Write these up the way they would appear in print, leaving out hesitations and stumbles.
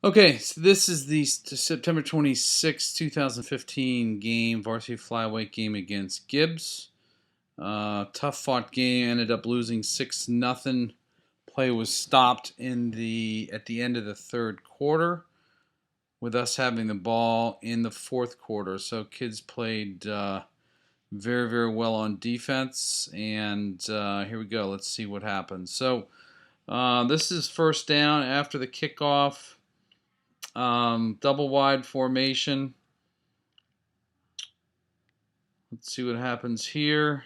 Okay, so this is the September 26, 2015 game, varsity flyweight game against Gibbs. Tough fought game, ended up losing 6-0. Play was stopped at the end of the third quarter, with us having the ball in the fourth quarter. So kids played very, very well on defense, and here we go. Let's see what happens. So this is first down after the kickoff. Double wide formation. Let's see what happens here.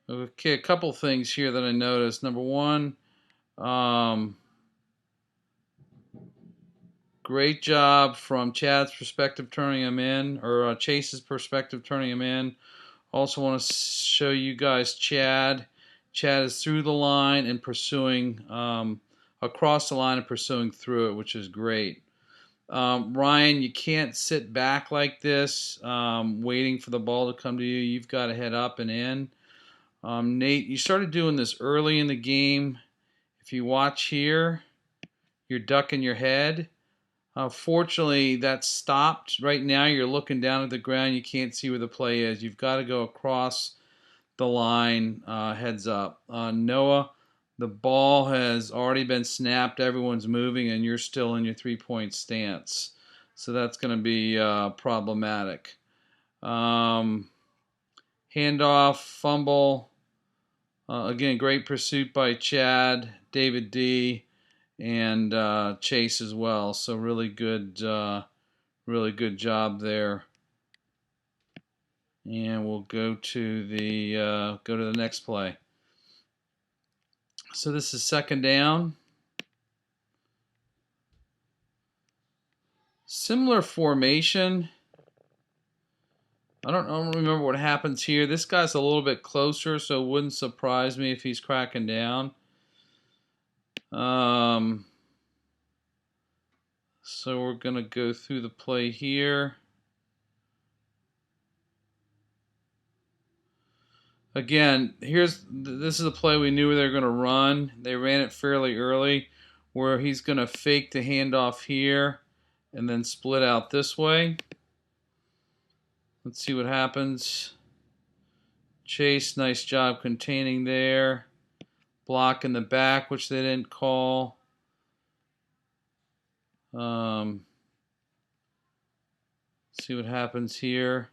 Okay, a couple things here that I noticed. Number one, great job from Chad's perspective turning him in, or Chase's perspective turning him in. Also want to show you guys Chad. Chad is through the line and pursuing, across the line and pursuing through it, which is great. Ryan, you can't sit back like this, waiting for the ball to come to you. You've got to head up and in. Nate, you started doing this early in the game. If you watch here, you're ducking your head. Fortunately, that stopped. Right now, you're looking down at the ground. You can't see where the play is. You've got to go across the line, heads up. Noah, the ball has already been snapped. Everyone's moving, and you're still in your three-point stance. So that's going to be problematic. Handoff, fumble. Again, great pursuit by Chad, David D, and Chase as well. So really good job there. And we'll go to the next play. So this is second down. Similar formation. I don't remember what happens here. This guy's a little bit closer, so it wouldn't surprise me if he's cracking down. So we're going to go through the play here. Again, this is a play we knew they were going to run. They ran it fairly early, where he's going to fake the handoff here and then split out this way. Let's see what happens. Chase, nice job containing there. Block in the back, which they didn't call. See what happens here.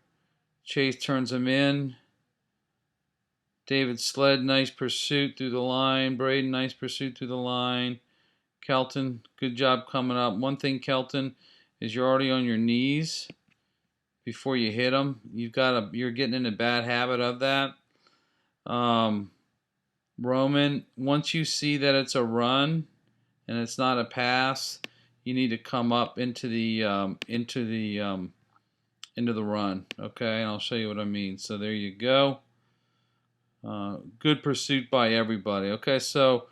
Chase turns him in. David Sled, nice pursuit through the line. Braden, nice pursuit through the line. Kelton, good job coming up. One thing, Kelton, is you're already on your knees before you hit him. You're getting in a bad habit of that. Roman, once you see that it's a run and it's not a pass, you need to come up into the run. Okay, and I'll show you what I mean. So there you go. Good pursuit by everybody. Okay, so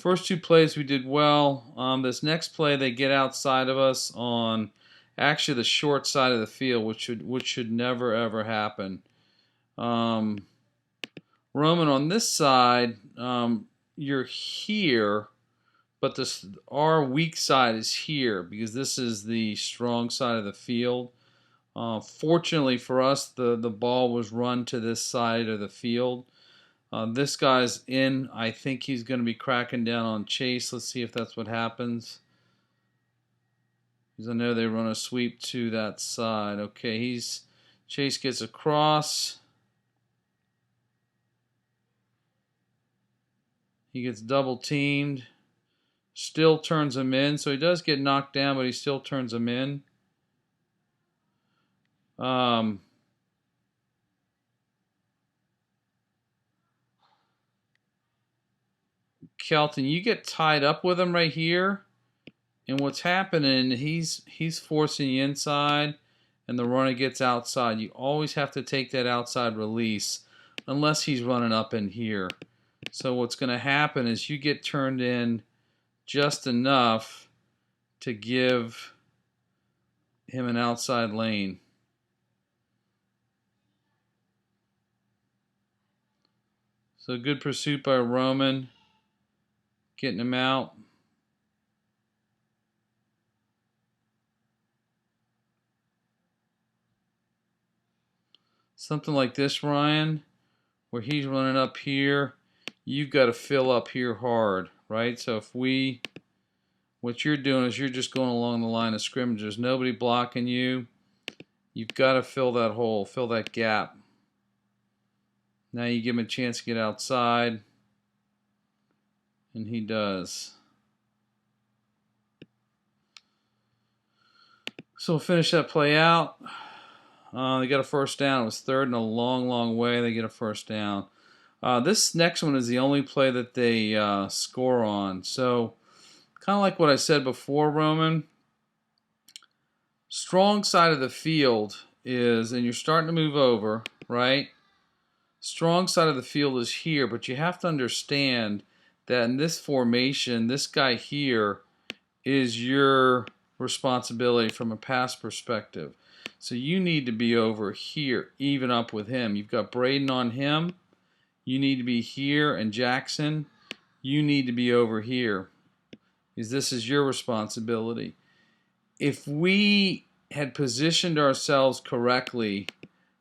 first two plays we did well. This next play, they get outside of us on actually the short side of the field, which should never ever happen. Roman, on this side, you're here, but our weak side is here because this is the strong side of the field. Fortunately for us, the ball was run to this side of the field. This guy's in. I think he's going to be cracking down on Chase. Let's see if that's what happens. Because I know they run a sweep to that side. Okay, Chase gets across. He gets double teamed. Still turns him in. So he does get knocked down, but he still turns him in. Kelton, you get tied up with him right here, and what's happening, he's forcing you inside, and the runner gets outside. You always have to take that outside release, unless he's running up in here. So what's going to happen is you get turned in just enough to give him an outside lane. So good pursuit by Roman. getting him out. Something like this, Ryan, where he's running up here, you've got to fill up here hard, right? So if what you're doing is you're just going along the line of scrimmage. There's nobody blocking you. You've got to fill that hole, fill that gap. Now you give him a chance to get outside, and he does. So we'll finish that play out. They got a first down. It was third and a long, long way. They get a first down. This next one is the only play that they score on. So kind of like what I said before, Roman. Strong side of the field is, and you're starting to move over, right? Strong side of the field is here, but you have to understand that in this formation, this guy here is your responsibility from a pass perspective. So you need to be over here, even up with him. You've got Braden on him. You need to be here, and Jackson, you need to be over here, because this is your responsibility. If we had positioned ourselves correctly,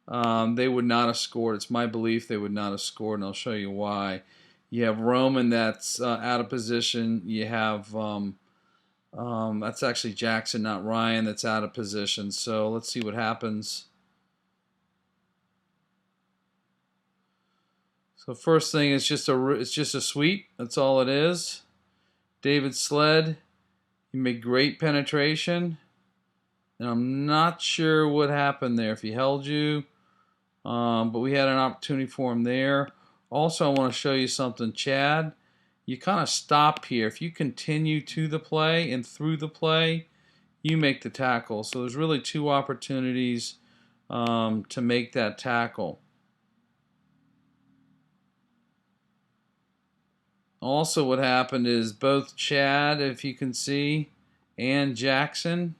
they would not have scored. It's my belief they would not have scored, and I'll show you why. You have Roman that's out of position. You have that's actually Jackson, not Ryan, that's out of position. So let's see what happens. So first thing is it's just a sweep. That's all it is. David Sled, he made great penetration, and I'm not sure what happened there if he held you, but we had an opportunity for him there. Also, I want to show you something, Chad. You kind of stop here. If you continue to the play and through the play, you make the tackle. So there's really two opportunities to make that tackle. Also, what happened is both Chad, if you can see, and Jackson,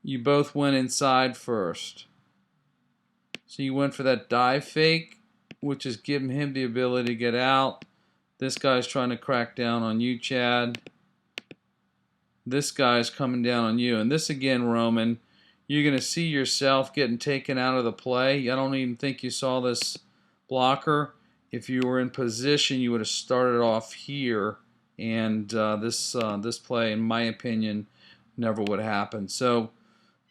you both went inside first. So you went for that dive fake, which is giving him the ability to get out. This guy's trying to crack down on you, Chad. This guy's coming down on you. And this again, Roman, you're going to see yourself getting taken out of the play. I don't even think you saw this blocker. If you were in position, you would have started off here, and this play, in my opinion, never would have happened. So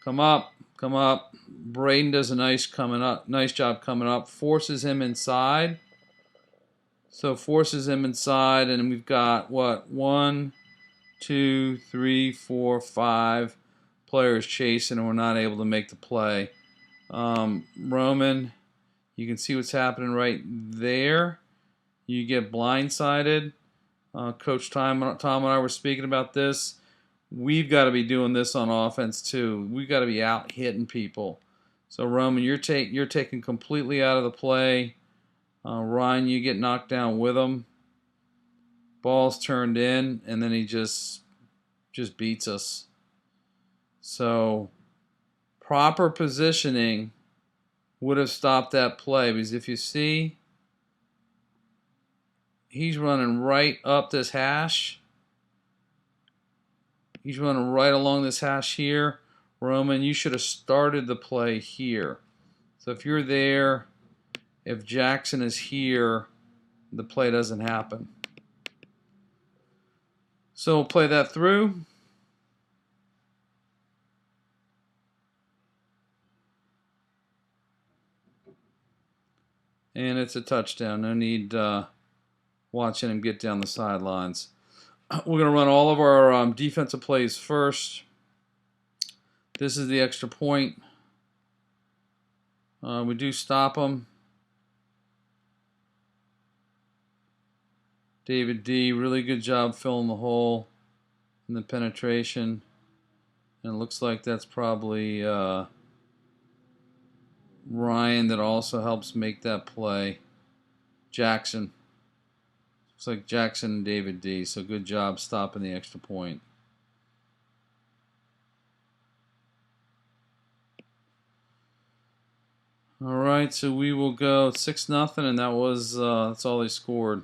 come up, come up. Braden does a nice job coming up, forces him inside. So forces him inside, and we've got what, 1, 2, 3, 4, 5 players chasing, and we're not able to make the play. Roman, you can see what's happening right there. You get blindsided. Coach Tom and I were speaking about this. We've got to be doing this on offense too. We've got to be out hitting people. So Roman, you're taken completely out of the play. Ryan, you get knocked down with him. Ball's turned in, and then he just beats us. So proper positioning would have stopped that play, because if you see, he's running right up this hash. He's running right along this hash here. Roman, you should have started the play here. So if you're there, if Jackson is here, the play doesn't happen. So we'll play that through. And it's a touchdown. No need watching him get down the sidelines. We're going to run all of our defensive plays first. This is the extra point. We do stop them. David D, really good job filling the hole in the penetration. And it looks like that's probably Ryan that also helps make that play. Jackson. Looks like Jackson and David D. So good job stopping the extra point. All right, so we will go 6-0, and that was that's all they scored.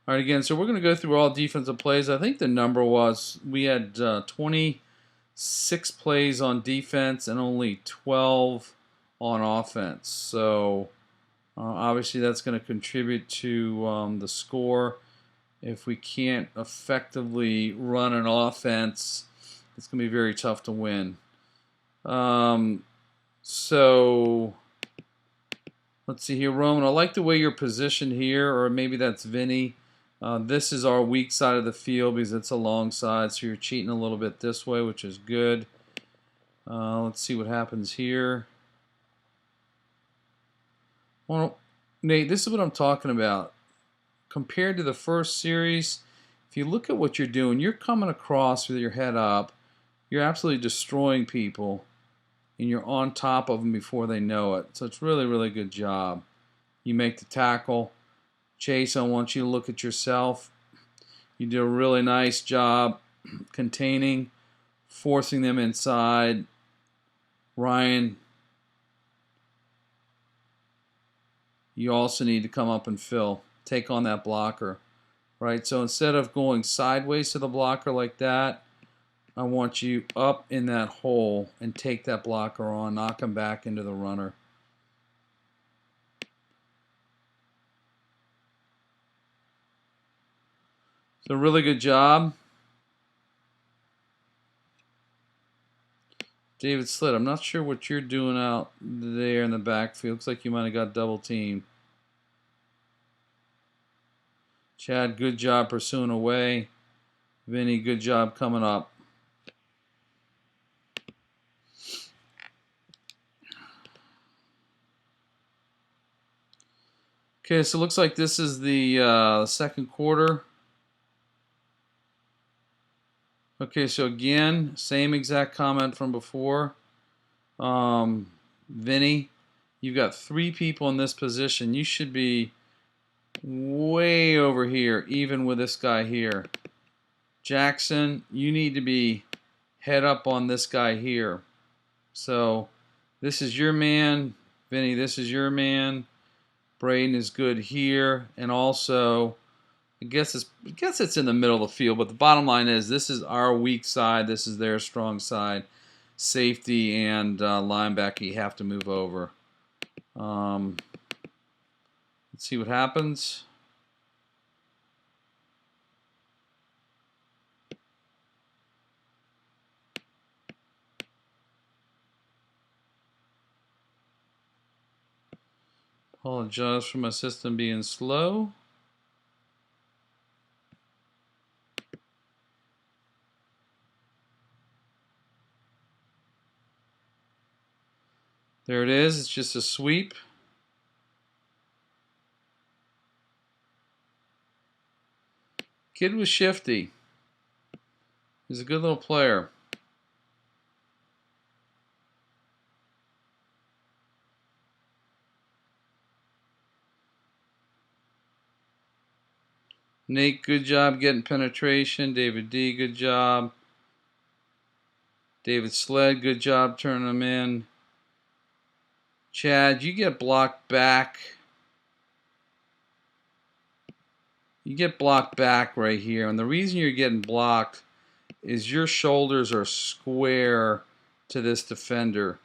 All right, again, so we're going to go through all defensive plays. I think the number was we had 26 plays on defense and only 12 on offense. So obviously that's going to contribute to the score. If we can't effectively run an offense, it's going to be very tough to win. So let's see here, Roman. I like the way you're positioned here, or maybe that's Vinny. This is our weak side of the field because it's a long side, so you're cheating a little bit this way, which is good. Let's see what happens here. Well, Nate, this is what I'm talking about. Compared to the first series, if you look at what you're doing, you're coming across with your head up. You're absolutely destroying people, and you're on top of them before they know it. So it's really, really good job. You make the tackle. Chase, I want you to look at yourself. You did a really nice job containing, forcing them inside. Ryan, you also need to come up and fill. Take on that blocker, right? So instead of going sideways to the blocker like that, I want you up in that hole and take that blocker on, knock him back into the runner. So really good job. David Slitt, I'm not sure what you're doing out there in the backfield. Looks like you might have got double teamed. Chad, good job pursuing away. Vinny, good job coming up. Okay, so it looks like this is the second quarter. Okay, so again, same exact comment from before. Vinny, you've got 3 people in this position. You should be way over here, even with this guy here. Jackson, you need to be head up on this guy here. So this is your man. Vinny, this is your man. Braden is good here. And also, I guess it's in the middle of the field, but the bottom line is this is our weak side. This is their strong side. Safety and linebacker, you have to move over. Let's see what happens. Apologize for my system being slow. There it is. It's just a sweep. Kid was shifty. He's a good little player. Nate, good job getting penetration. David D, good job. David Sled, good job turning them in. Chad, you get blocked back. You get blocked back right here. And the reason you're getting blocked is your shoulders are square to this defender.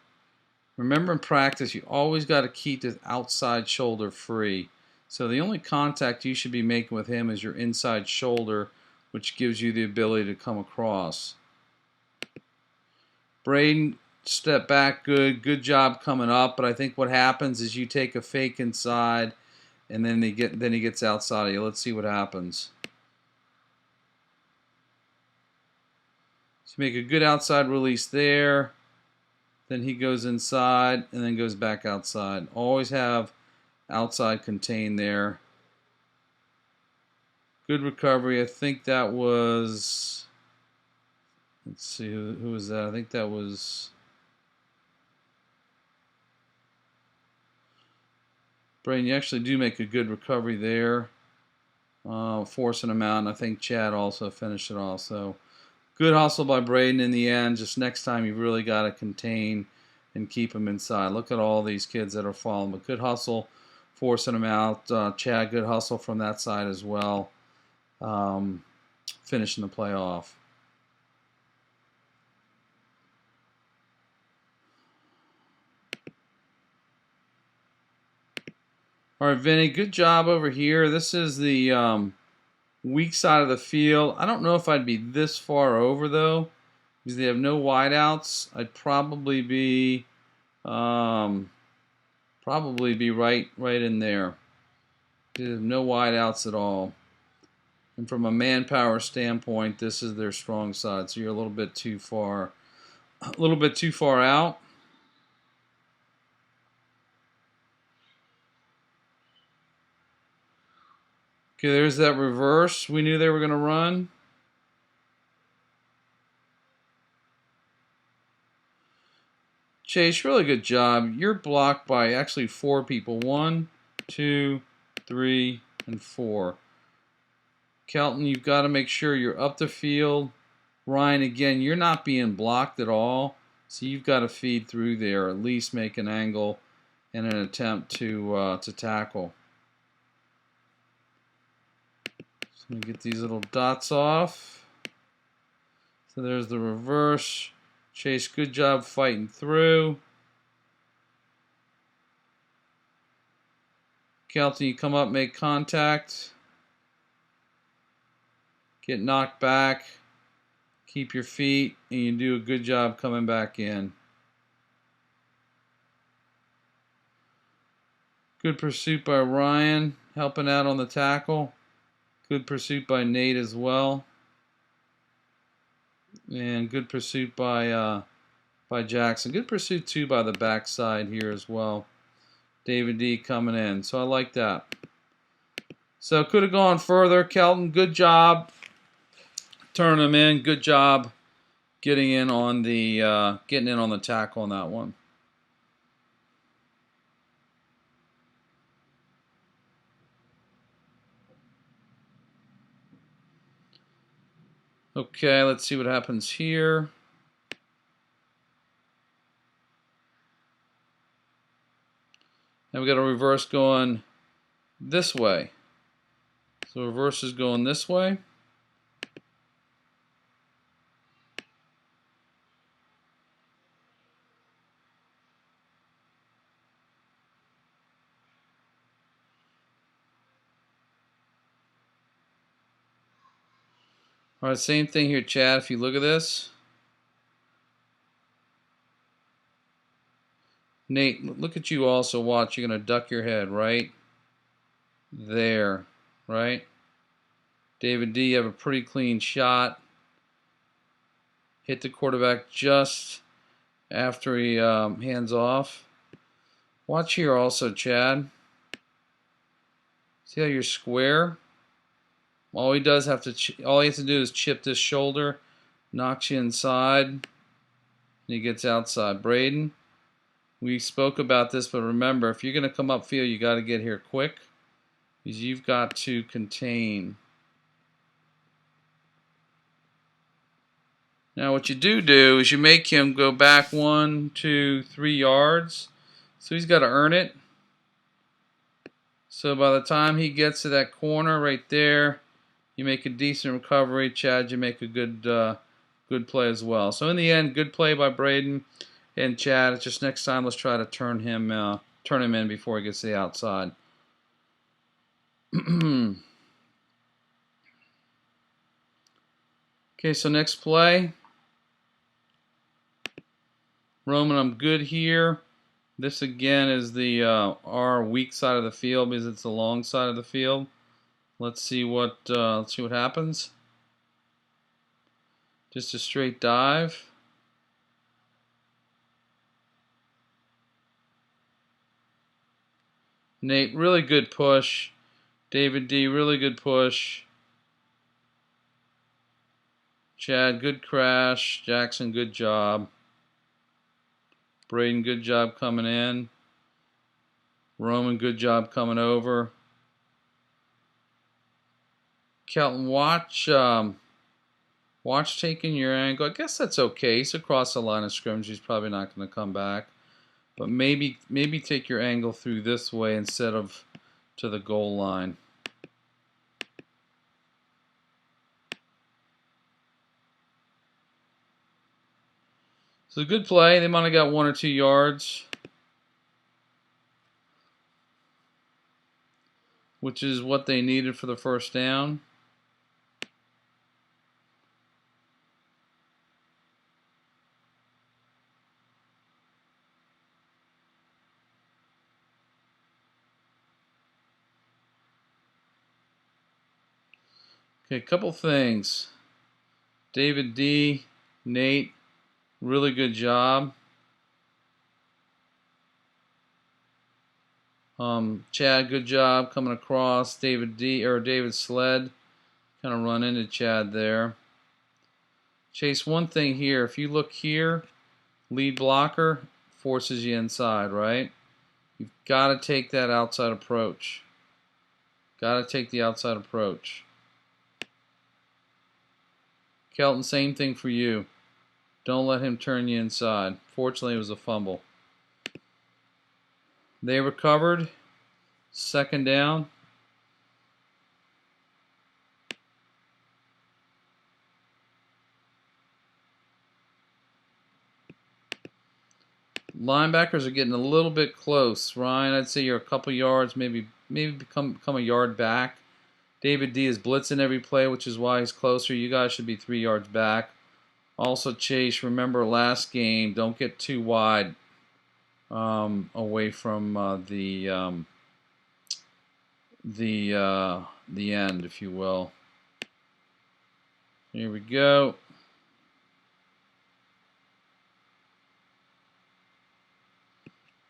Remember in practice, you always got to keep this outside shoulder free. So the only contact you should be making with him is your inside shoulder, which gives you the ability to come across. Braden, step back, good job coming up. But I think what happens is you take a fake inside, and then he gets outside of you. Let's see what happens. So make a good outside release there. Then he goes inside and then goes back outside. Always have outside contained there. Good recovery. I think that was, let's see, who was that? I think that was Braden. You actually do make a good recovery there, forcing him out, and I think Chad also finished it off. So good hustle by Braden in the end. Just next time you've really got to contain and keep him inside. Look at all these kids that are falling, but good hustle, forcing him out. Chad, good hustle from that side as well. finishing the play off. All right, Vinny, good job over here. This is the weak side of the field. I don't know if I'd be this far over, though, because they have no wideouts. I'd probably be right in there. They have no wideouts at all. And from a manpower standpoint, this is their strong side. So you're a little bit too far out. Okay, there's that reverse we knew they were going to run. Chase, really good job. You're blocked by actually 4 people. 1, 2, 3, and 4. Kelton, you've got to make sure you're up the field. Ryan, again, you're not being blocked at all, so you've got to feed through there, at least make an angle in an attempt to tackle. So let me get these little dots off. So there's the reverse. Chase, good job fighting through. Kelton, you come up, make contact. Get knocked back. Keep your feet, and you do a good job coming back in. Good pursuit by Ryan, helping out on the tackle. Good pursuit by Nate as well. And good pursuit by Jackson. Good pursuit too by the backside here as well. David D coming in. So I like that. So could have gone further. Kelton, good job turning him in. Good job getting in on the tackle on that one. Okay, let's see what happens here. Now we got a reverse going this way. So reverse is going this way. All right, same thing here, Chad. If you look at this. Nate, look at you also. Watch. You're going to duck your head right there, right? David D, you have a pretty clean shot. Hit the quarterback just after he hands off. Watch here also, Chad. See how you're square? All he has to do is chip this shoulder, knocks you inside, and he gets outside. Braden, we spoke about this, but remember, if you're going to come upfield, you got to get here quick, because you've got to contain. Now, what you do is you make him go back 1, 2, 3 yards. So he's got to earn it. So by the time he gets to that corner right there, you make a decent recovery. Chad, you make a good play as well. So in the end, good play by Braden and Chad. It's just next time let's try to turn him in before he gets to the outside. Okay, so next play. Roman, I'm good here. This again is the our weak side of the field because it's the long side of the field. Let's see what happens. Just a straight dive. Nate, really good push. David D, really good push. Chad, good crash. Jackson, good job. Braden, good job coming in. Roman, good job coming over. Kelton, watch taking your angle. I guess that's okay. He's across the line of scrimmage. He's probably not going to come back. But maybe take your angle through this way instead of to the goal line. So a good play. They might have got 1 or 2 yards, which is what they needed for the first down. Okay, a couple things. David D, Nate, really good job. Chad, good job coming across. David Sled, kind of run into Chad there. Chase, one thing here, if you look here, lead blocker forces you inside, right? You've got to take that outside approach. Got to take the outside approach. Kelton, same thing for you. Don't let him turn you inside. Fortunately, it was a fumble. They recovered. Second down. Linebackers are getting a little bit close. Ryan, I'd say you're a couple yards, maybe become a yard back. David D is blitzing every play, which is why he's closer. You guys should be 3 yards back. Also, Chase, remember last game, don't get too wide away from the end, if you will. Here we go.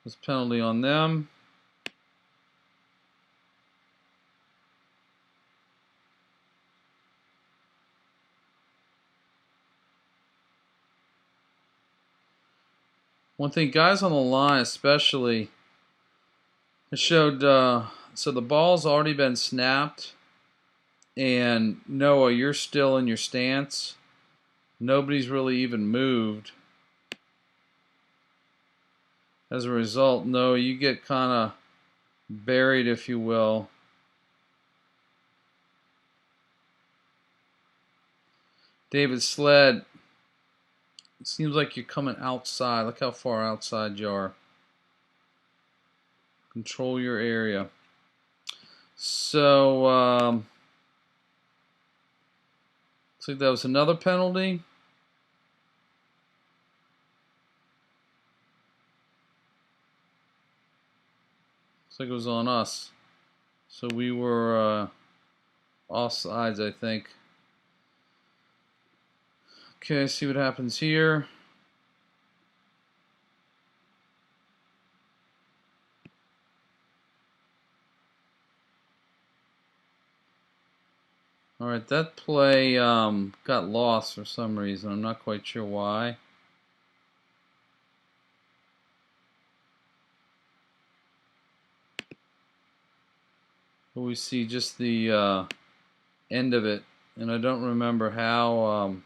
This penalty on them. One thing, guys on the line especially, it showed, so the ball's already been snapped, and Noah, you're still in your stance. Nobody's really even moved. As a result, Noah, you get kind of buried, if you will. David Sled, it seems like you're coming outside. Look how far outside you are. Control your area. So, looks like that was another penalty. Looks like it was on us. So we were offsides, I think. Okay, see what happens here. Alright, that play got lost for some reason. I'm not quite sure why. But we see just the end of it. And I don't remember how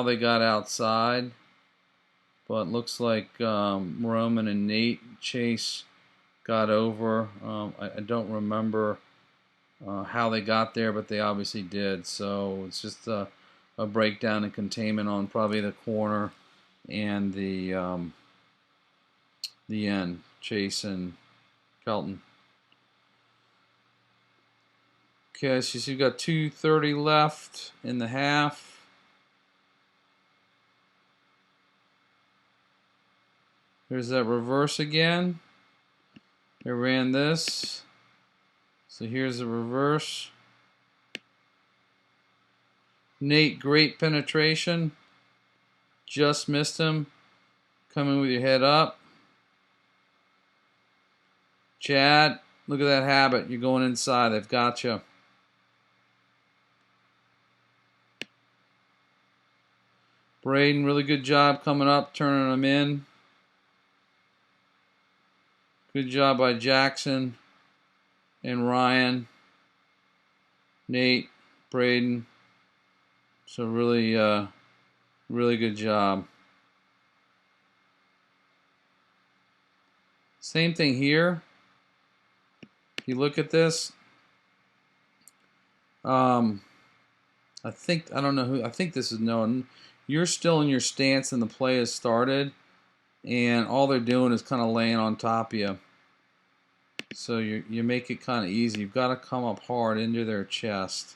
they got outside. But it looks like Roman and Nate Chase got over. I don't remember how they got there, but they obviously did. So it's just a breakdown and containment on probably the corner and the end, Chase and Kelton. Okay, so you've got 2:30 left in the half. There's that reverse again. They ran this. So here's the reverse. Nate, great penetration. Just missed him. Coming with your head up. Chad, look at that habit. You're going inside. They've got you. Braden, really good job coming up, turning them in. Good job by Jackson and Ryan, Nate, Braden. So really, really good job. Same thing here. If you look at this, I think this is Noah. you're still in your stance and the play has started, and all they're doing is kind of laying on top of you. So you make it kind of easy. You've got to come up hard into their chest.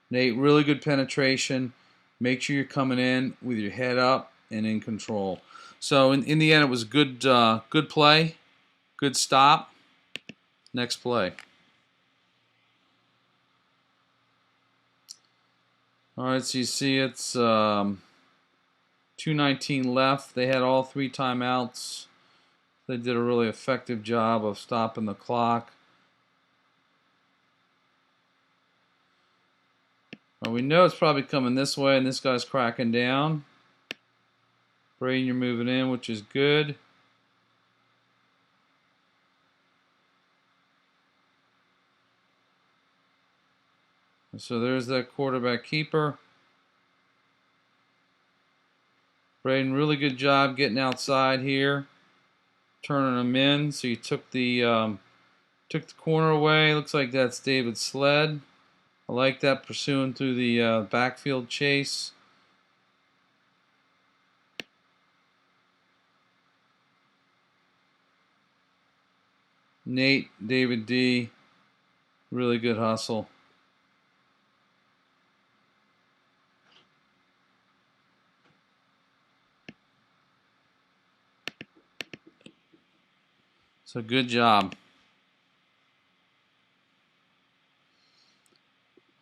Nate, really good penetration. Make sure you're coming in with your head up and in control. So in the end, it was good good play, good stop. Next play. All right, so you see it's 2:19 left. They had all 3 timeouts. They did a really effective job of stopping the clock. Well, we know it's probably coming this way, and this guy's cracking down. Braden, you're moving in, which is good. So there's that quarterback keeper. Braden, really good job getting outside here, turning them in. So you took the corner away. Looks like that's David Sled. I like that, pursuing through the backfield chase. Nate, David D, really good hustle. So good job.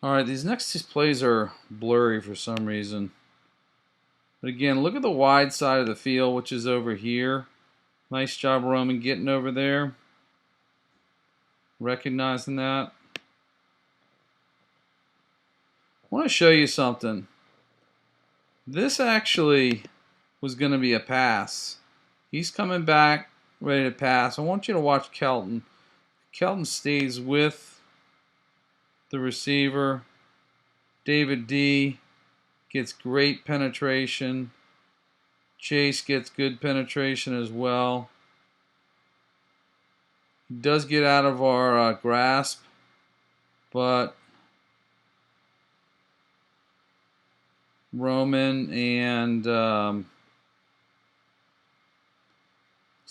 All right, these next 2 plays are blurry for some reason. But again, look at the wide side of the field, which is over here. Nice job, Roman, getting over there. Recognizing that. I want to show you something. This actually was going to be a pass. He's coming back, ready to pass. I want you to watch Kelton. Kelton stays with the receiver. David D gets great penetration. Chase gets good penetration as well. He does get out of our grasp, but Roman and looks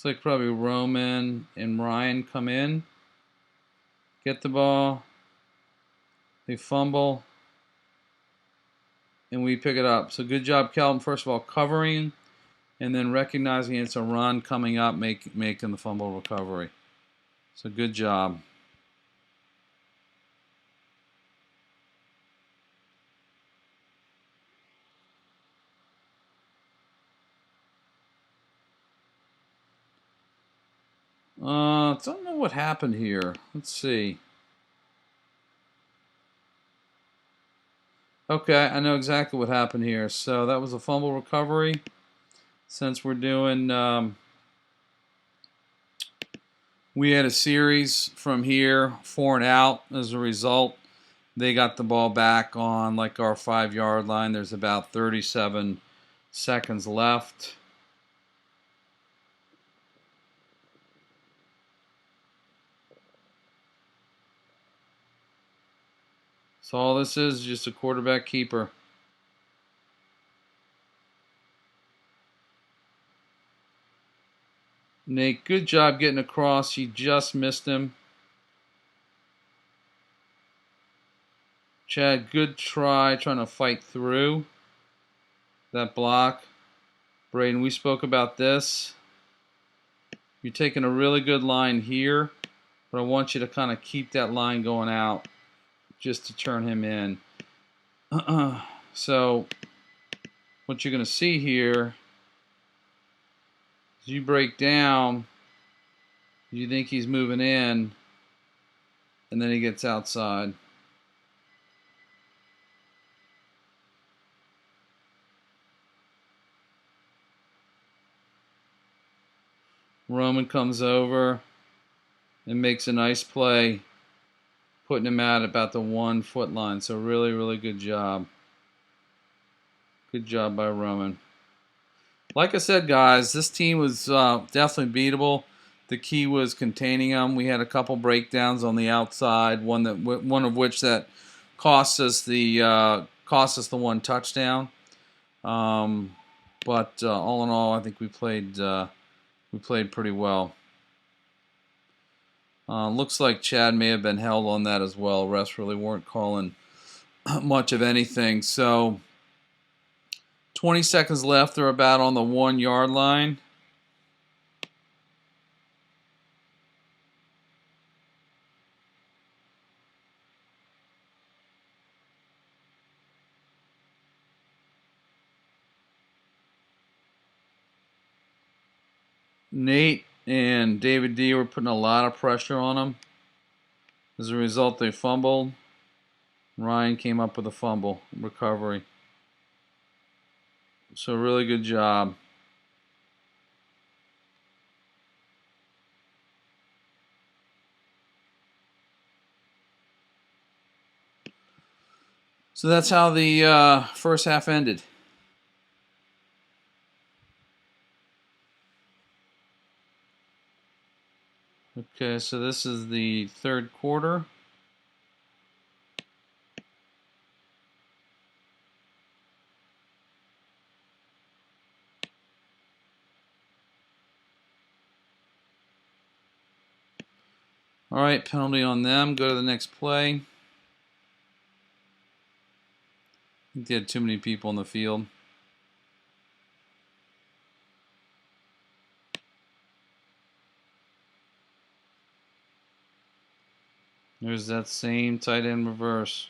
like probably Roman and Ryan come in, get the ball. They fumble, and we pick it up. So good job, Kelton, first of all, covering, and then recognizing it's a run coming up, making the fumble recovery. So good job. Don't know what happened here. Let's see. Okay, I know exactly what happened here. So that was a fumble recovery. Since we're doing, we had a series from here, 4 and out. As a result, they got the ball back on like our 5-yard line. There's about 37 seconds left. So all this is just a quarterback keeper. Nate, good job getting across. You just missed him. Chad, good try trying to fight through that block. Braden, we spoke about this. You're taking a really good line here, but I want you to kind of keep that line going out just to turn him in. So what you're going to see here is you break down, you think he's moving in, and then he gets outside. Roman comes over and makes a nice play, putting him out about the 1 foot line. So really, really good job. Good job by Roman. Like I said, guys, this team was definitely beatable. The key was containing them. We had a couple breakdowns on the outside, one of which that cost us the 1 touchdown. But all in all, I think we played pretty well. Looks like Chad may have been held on that as well. Refs really weren't calling much of anything. So 20 seconds left. They're about on the 1 yard line. Nate and David D were putting a lot of pressure on them. As a result, they fumbled. Ryan came up with a fumble recovery. So really good job. So that's how the first half ended. Okay, so this is the third quarter. All right, penalty on them. Go to the next play. I think they had too many people in the field. There's that same tight end reverse.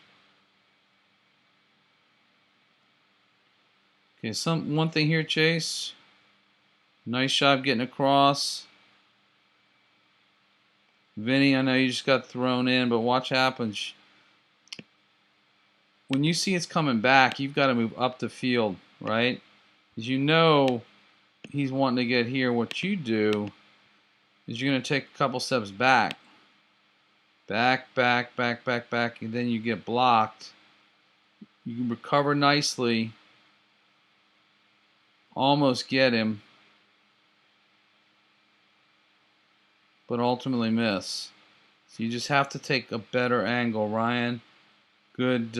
Okay, one thing here, Chase. Nice job getting across. Vinny, I know you just got thrown in, but watch what happens. When you see it's coming back, you've got to move up the field, right? Because you know he's wanting to get here. What you do is you're going to take a couple steps back. Back, and then you get blocked. You can recover nicely. Almost get him. But ultimately miss. So you just have to take a better angle, Ryan. Good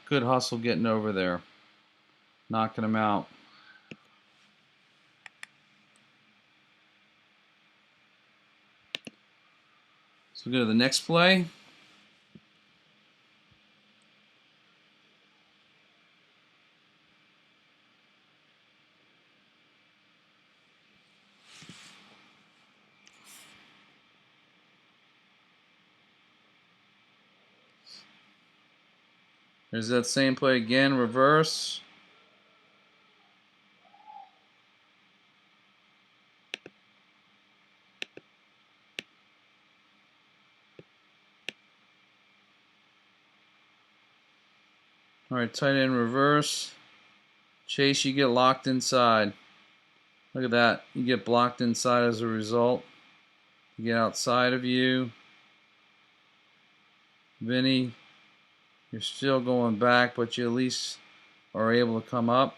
hustle getting over there. Knocking him out. So we go to the next play. There's that same play again, reverse. All right, tight end reverse. Chase, you get locked inside. Look at that. You get blocked inside as a result. You get outside of you. Vinny, you're still going back, but you at least are able to come up.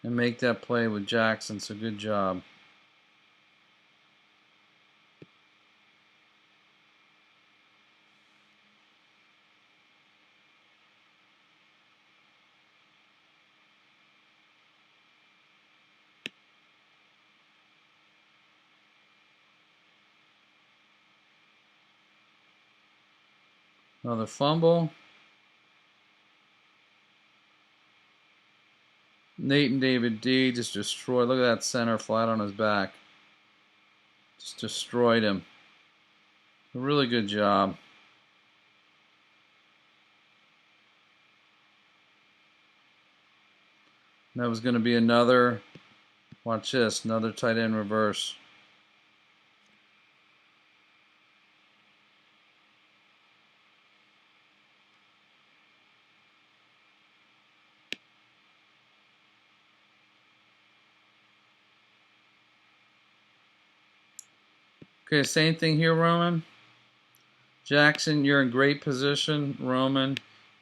And make that play with Jackson, so good job. Another fumble. Nate and David D just destroyed. Look at that center flat on his back. Just destroyed him. A really good job. That was going to be another, watch this, another tight end reverse. Okay, same thing here, Roman. Jackson, you're in great position. Roman,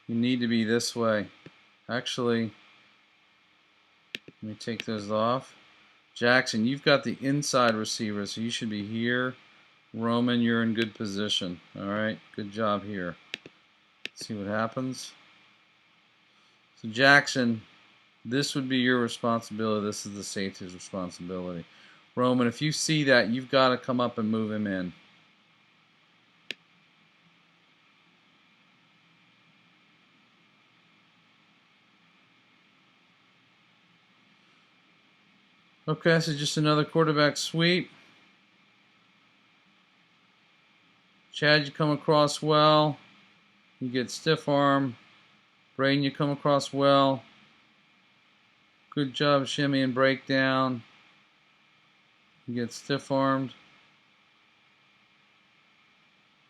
you need to be this way. Actually, let me take those off. Jackson, you've got the inside receiver, so you should be here. Roman, you're in good position. All right, good job here. Let's see what happens. So Jackson, this would be your responsibility. This is the safety's responsibility. Roman, if you see that, you've got to come up and move him in. Okay, so just another quarterback sweep. Chad, you come across well. You get stiff arm. Braden, you come across well. Good job, shimmy and breakdown. You get stiff armed.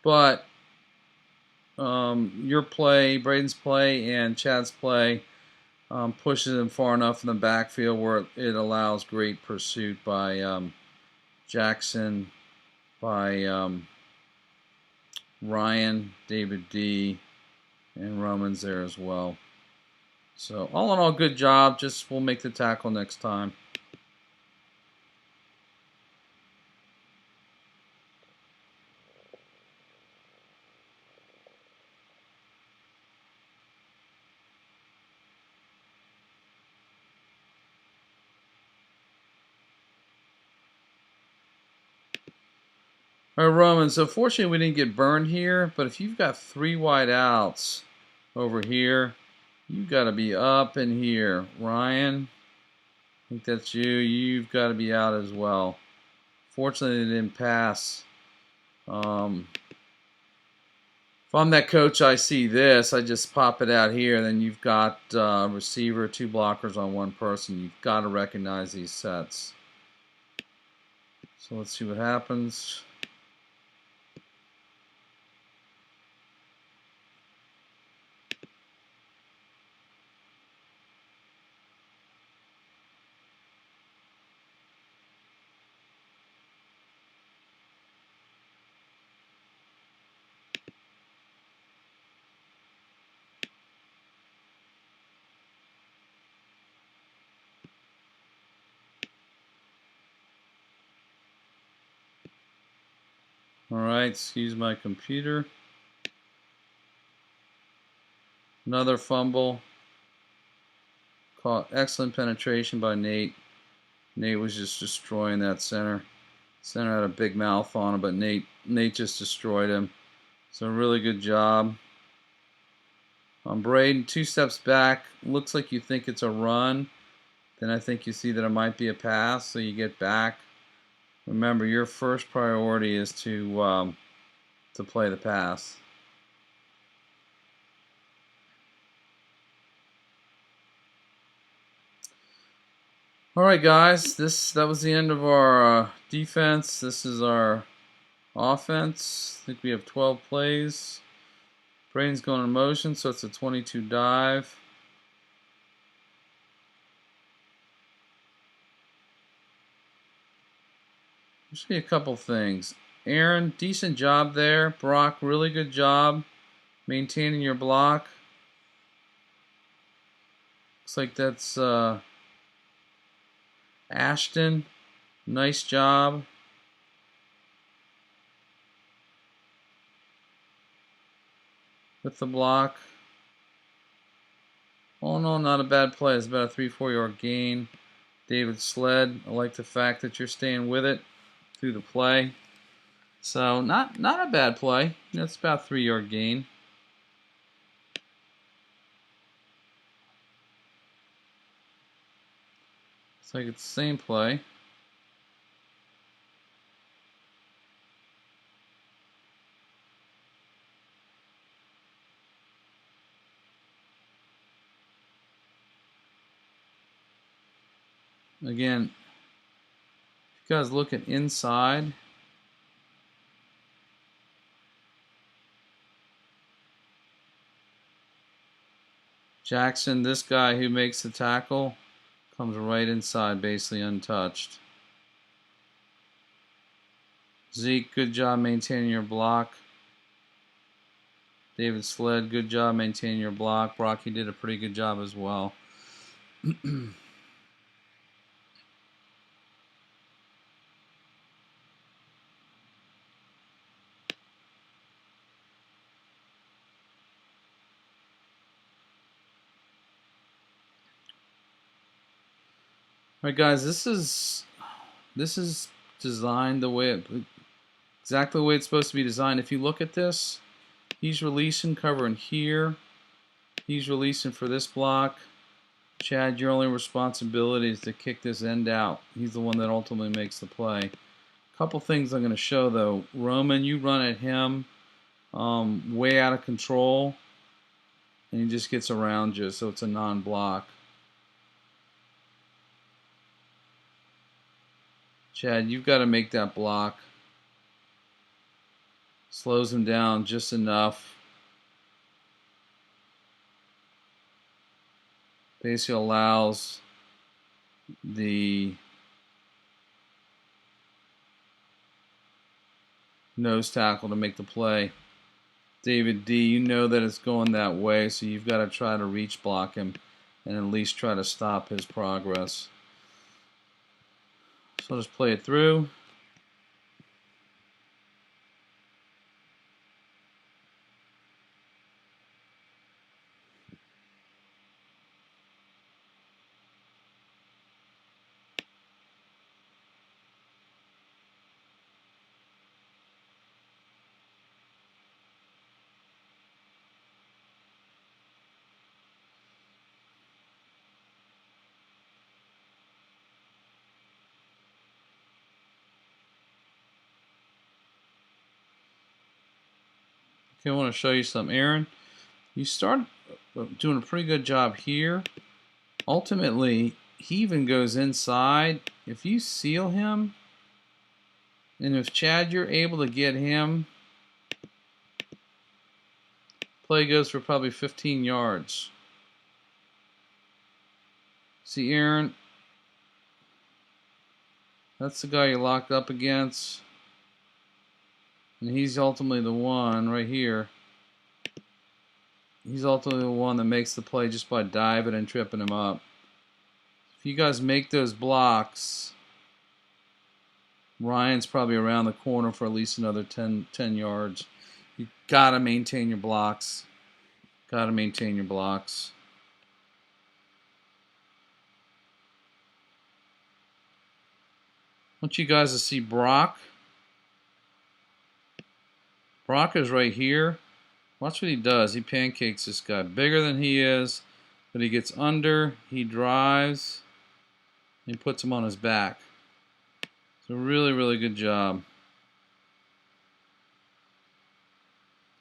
But your play, Braden's play, and Chad's play pushes him far enough in the backfield where it allows great pursuit by Jackson, by Ryan, David D, and Roman's there as well. So all in all, good job. Just we'll make the tackle next time. All right, Roman, so fortunately we didn't get burned here, but if you've got 3 wide outs over here, you've got to be up in here. Ryan, I think that's you. You've got to be out as well. Fortunately, they didn't pass. If I'm that coach, I see this. I just pop it out here. Then you've got a receiver, 2 blockers on 1 person. You've got to recognize these sets. So let's see what happens. Alright, excuse my computer. Another fumble. Caught excellent penetration by Nate. Nate was just destroying that center. Center had a big mouth on him, but Nate just destroyed him. So really good job. Braden, 2 steps back. Looks like you think it's a run. Then I think you see that it might be a pass, so you get back. Remember, your first priority is to play the pass. All right, guys. That was the end of our defense. This is our offense. I think we have 12 plays. Braden's going in motion, so it's a 22 dive. Just see a couple things. Aaron, decent job there. Brock, really good job maintaining your block. Looks like that's Ashton. Nice job. With the block. All in all, not a bad play. It's about a 3-4 yard gain. David Sled, I like the fact that you're staying with it through the play. So not a bad play. That's about a 3 yard gain. It's like it's the same play. Again, if you guys look at inside, Jackson, this guy who makes the tackle, comes right inside, basically untouched. Zeke, good job maintaining your block. David Sled, good job maintaining your block. Brock, you did a pretty good job as well. Alright guys, this is designed the way exactly the way it's supposed to be designed. If you look at this, he's releasing, covering here. He's releasing for this block. Chad, your only responsibility is to kick this end out. He's the one that ultimately makes the play. A couple things I'm going to show though. Roman, you run at him way out of control, and he just gets around you, so it's a non-block. Chad, you've got to make that block. Slows him down just enough. Basically allows the nose tackle to make the play. David D, you know that it's going that way, so you've got to try to reach block him and at least try to stop his progress. So I'll just play it through. Okay, I want to show you something. Aaron, you start doing a pretty good job here. Ultimately, he even goes inside. If you seal him, and if Chad, you're able to get him, play goes for probably 15 yards. See, Aaron, that's the guy you locked up against. And he's ultimately the one right here. He's ultimately the one that makes the play just by diving and tripping him up. If you guys make those blocks, Ryan's probably around the corner for at least another 10 yards. You gotta maintain your blocks. Gotta maintain your blocks. I want you guys to see Brock. Brock is right here. Watch what he does. He pancakes this guy. Bigger than he is, but he gets under, he drives, and he puts him on his back. It's a really, really good job.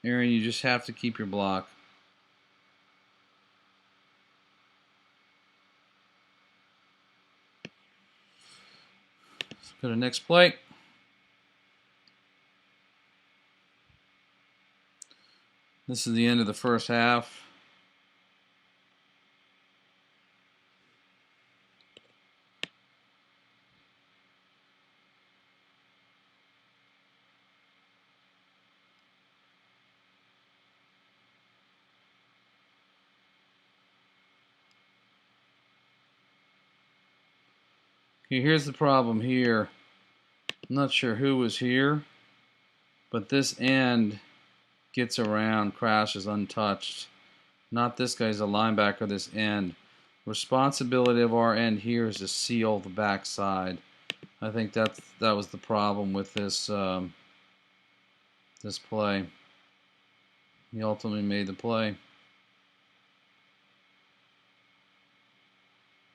Aaron, you just have to keep your block. Let's go to the next play. This is the end of the first half. Okay, here's the problem here. I'm not sure who was here, but this end gets around, crashes untouched. Not this guy's a linebacker, this end. Responsibility of our end here is to seal the backside. I think that was the problem with this this play. He ultimately made the play.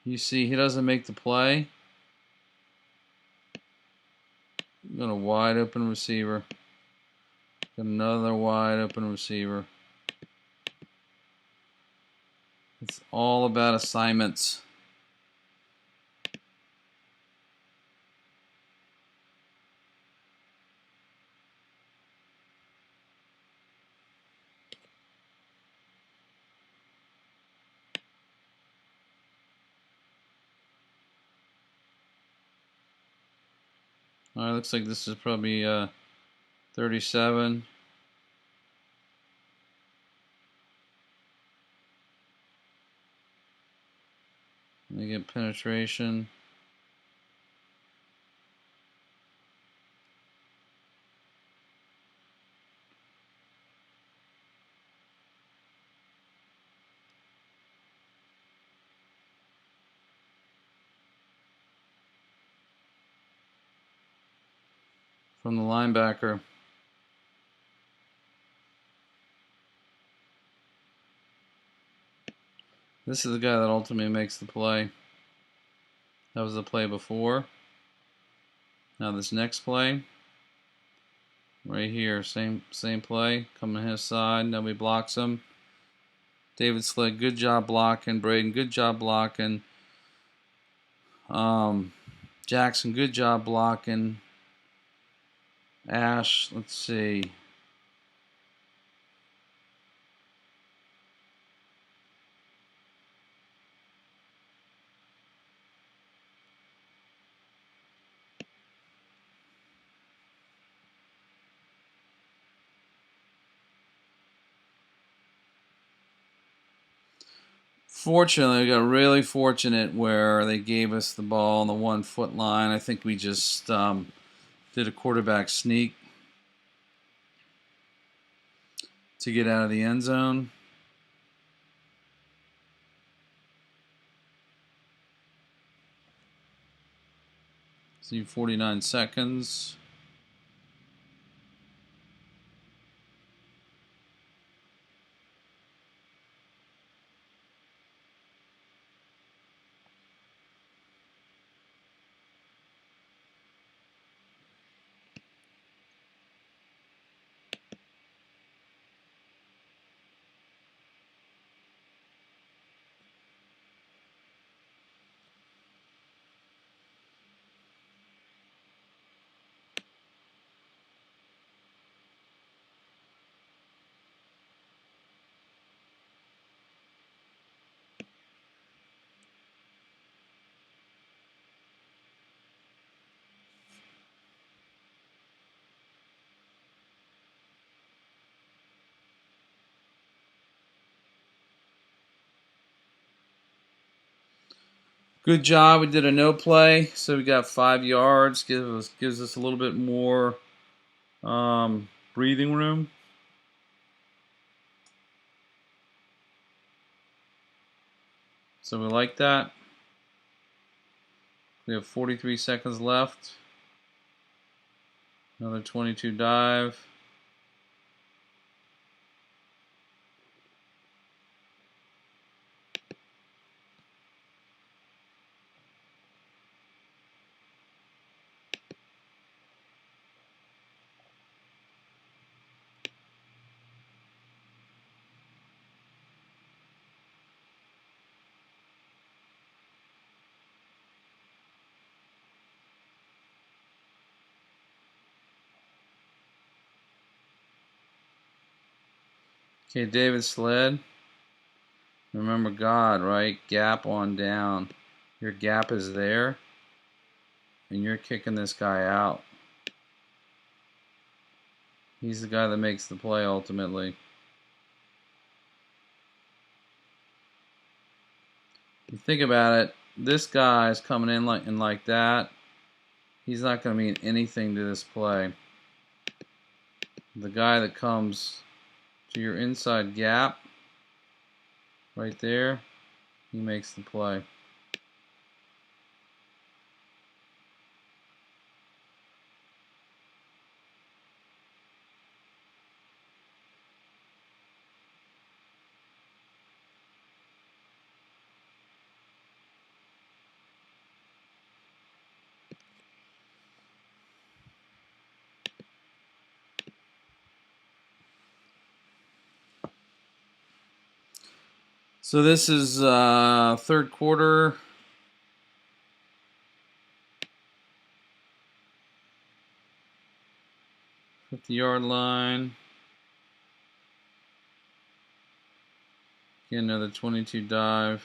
You see, he doesn't make the play. Got a wide open receiver. Got another wide open receiver. It's all about assignments. Alright, looks like this is probably 37. They get penetration. from the linebacker. This is the guy that ultimately makes the play. That was the play before. Now this next play, right here, same play, coming his side, nobody blocks him. David Slick, good job blocking. Braden, good job blocking. Jackson, good job blocking. Ash, let's see. Fortunately, we got really fortunate where they gave us the ball on the 1 foot line. I think we just did a quarterback sneak to get out of the end zone. See, 49 seconds. Good job. We did a no play, so we got 5 yards. Gives us a little bit more breathing room. So we like that. We have 43 seconds left. Another 22 dive. Okay, David Sled. Remember God, right? Gap on down. Your gap is there, and you're kicking this guy out. He's the guy that makes the play ultimately. You think about it, this guy is coming in like that. He's not going to mean anything to this play. The guy that comes to your inside gap, right there, he makes the play. So this is third quarter. At the yard line. Get another 22 dive.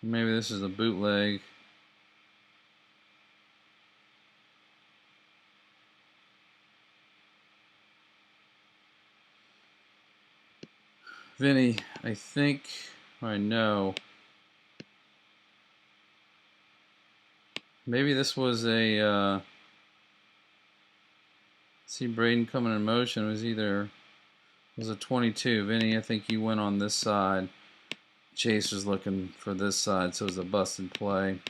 Maybe this is a bootleg. Vinny, I think, I know. Maybe this was a, see Braden coming in motion. It was either, it was a 22. Vinny, I think you went on this side. Chase was looking for this side, so it was a busted play.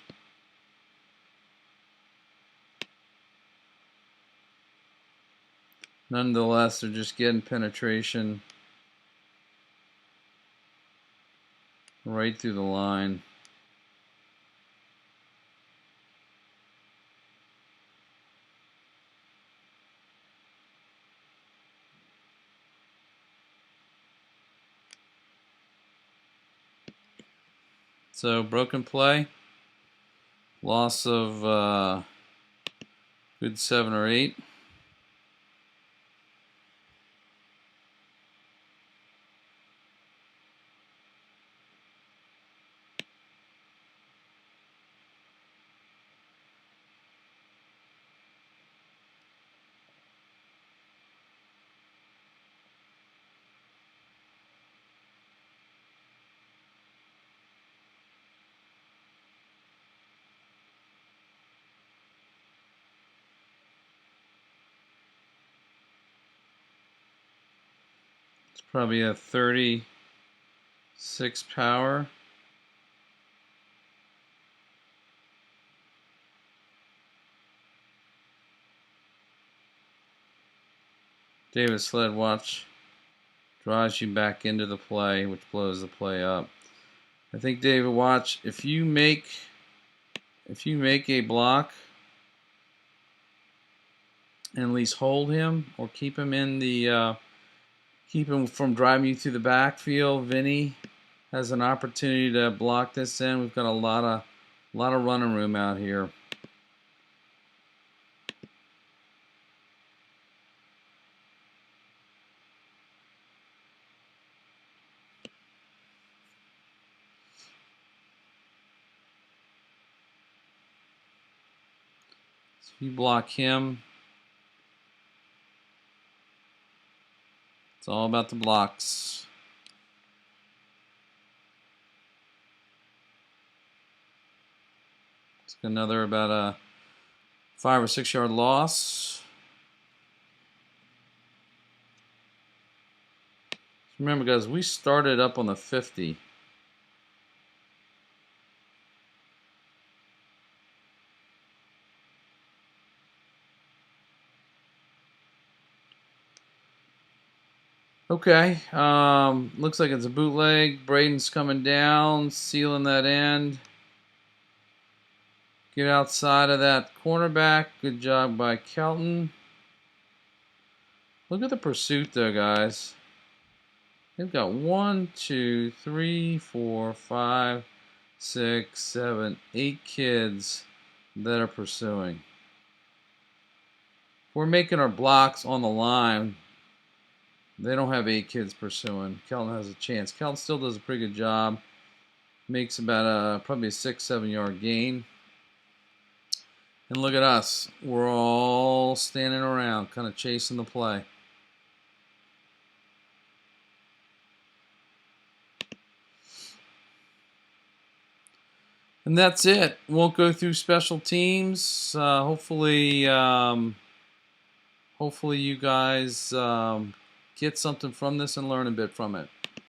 Nonetheless, they're just getting penetration right through the line. So broken play, loss of good 7 or 8. It's probably a 36 power. David Sled watch drives you back into the play, which blows the play up. I think David watch, if you make a block and at least hold him or keep him in the keep him from driving you through the backfield, Vinny has an opportunity to block this in. We've got a lot of running room out here. So if you block him, it's all about the blocks. It's another about a 5 or 6 yard loss. Remember, guys, we started up on the 50. Okay, looks like it's a bootleg. Braden's coming down, sealing that end. Get outside of that cornerback. Good job by Kelton. Look at the pursuit, though, guys. They've got 1, 2, 3, 4, 5, 6, 7, 8 kids that are pursuing. If we're making our blocks on the line, they don't have 8 kids pursuing. Kelton has a chance. Kelton still does a pretty good job. Makes about probably a 6, 7 yard gain. And look at us. We're all standing around, kind of chasing the play. And that's it. Won't go through special teams. Hopefully you guys get something from this and learn a bit from it.